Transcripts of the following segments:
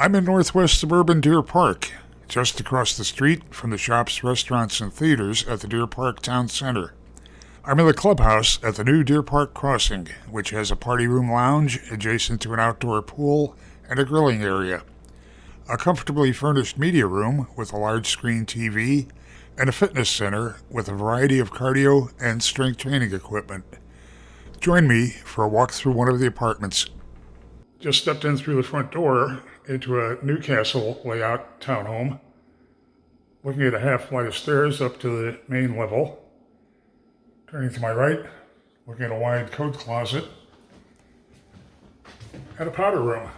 I'm in northwest suburban Deer Park, just across the street from the shops, restaurants, and theaters at the Deer Park Town Center. I'm in the clubhouse at the new Deer Park Crossing, which has a party room lounge adjacent to an outdoor pool and a grilling area, a comfortably furnished media room with a large screen TV, and a fitness center with a variety of cardio and strength training equipment. Join me for a walk through one of the apartments. Just stepped in through the front door into a Newcastle layout townhome, looking at a half flight of stairs up to the main level. Turning to my right, looking at a wide coat closet and a powder room.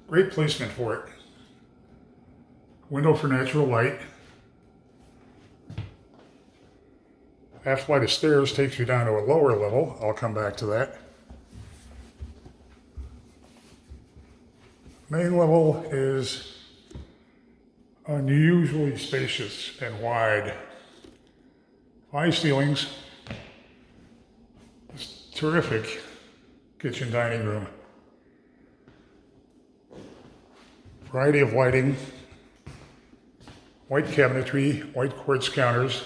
Great placement for it. Window for natural light. Half flight of stairs takes you down to a lower level. I'll come back to that. Main level is unusually spacious and wide. High ceilings. This terrific kitchen dining room. Variety of lighting. White cabinetry, white quartz counters,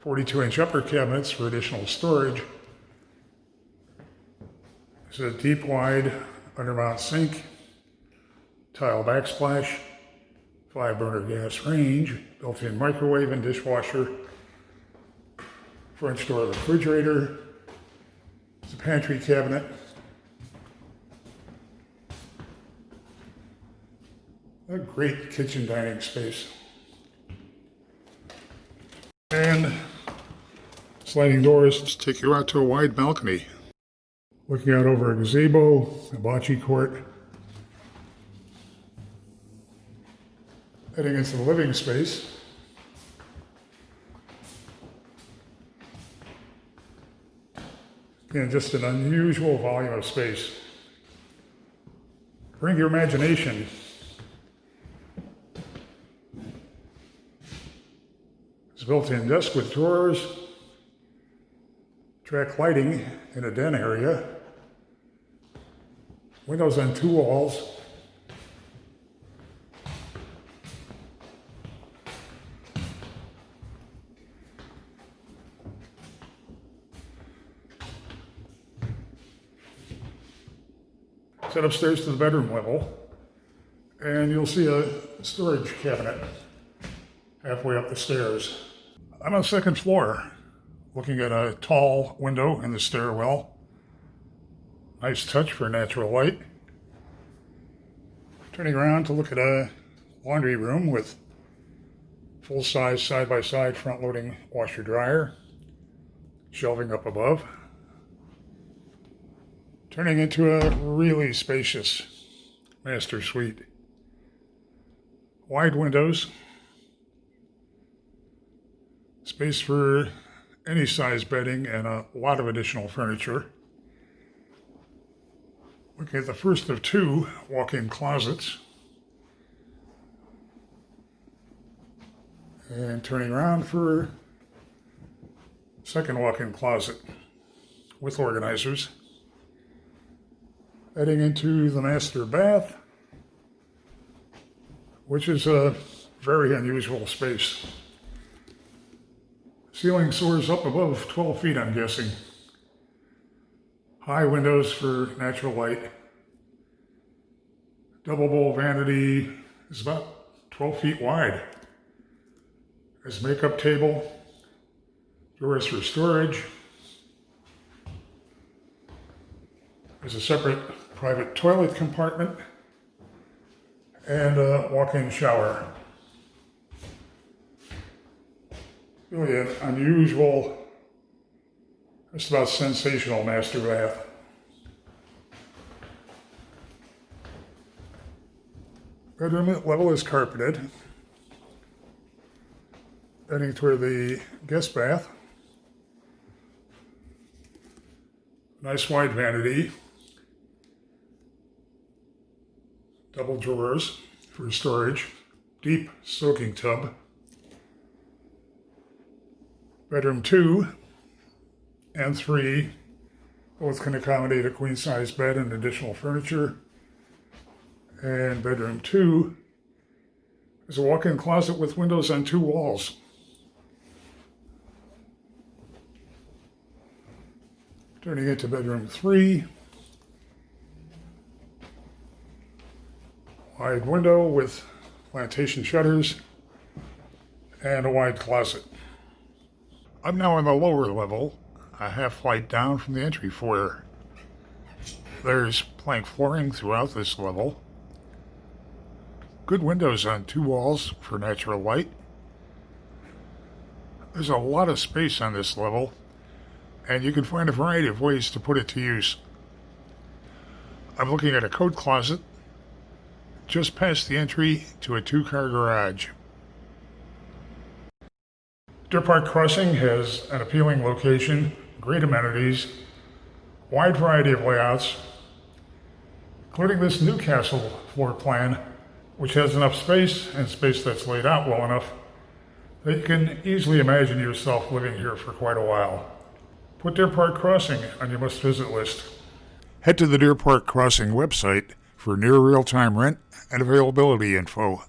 42-inch upper cabinets for additional storage. There's a deep, wide undermount sink, tile backsplash, 5-burner gas range, built-in microwave and dishwasher, French door refrigerator, there's a pantry cabinet, a great kitchen dining space. And sliding doors take you out to a wide balcony, looking out over a gazebo, a bocce court. Heading into the living space. Again, just an unusual volume of space. Bring your imagination. It's a built-in desk with drawers, track lighting in a den area, windows on 2 walls, head upstairs to the bedroom level, and you'll see a storage cabinet halfway up the stairs. I'm on the second floor, looking at a tall window in the stairwell. Nice touch for natural light. Turning around to look at a laundry room with full-size side-by-side front-loading washer-dryer, shelving up above. Turning into a really spacious master suite. Wide windows. Space for any size bedding and a lot of additional furniture. Looking at the first of 2 walk-in closets. And turning around for second walk-in closet with organizers. Heading into the master bath, which is a very unusual space. Ceiling soars up above 12 feet, I'm guessing. High windows for natural light. Double bowl vanity is about 12 feet wide. There's a makeup table, drawers for storage. There's a separate private toilet compartment and a walk-in shower. Really an unusual, just about sensational master bath. Bedroom level is carpeted. Heading toward the guest bath. Nice wide vanity. Double drawers for storage. Deep soaking tub. Bedroom 2 and 3 both can accommodate a queen-size bed and additional furniture. And bedroom 2 is a walk-in closet with windows on 2 walls. Turning into bedroom 3. Wide window with plantation shutters and a wide closet. I'm now on the lower level, a half flight down from the entry foyer. There's plank flooring throughout this level. Good windows on 2 walls for natural light. There's a lot of space on this level, and you can find a variety of ways to put it to use. I'm looking at a coat closet just past the entry to a 2-car garage. Deer Park Crossing has an appealing location, great amenities, wide variety of layouts, including this Newcastle floor plan, which has enough space and space that's laid out well enough that you can easily imagine yourself living here for quite a while. Put Deer Park Crossing on your must-visit list. Head to the Deer Park Crossing website for near real-time rent and availability info.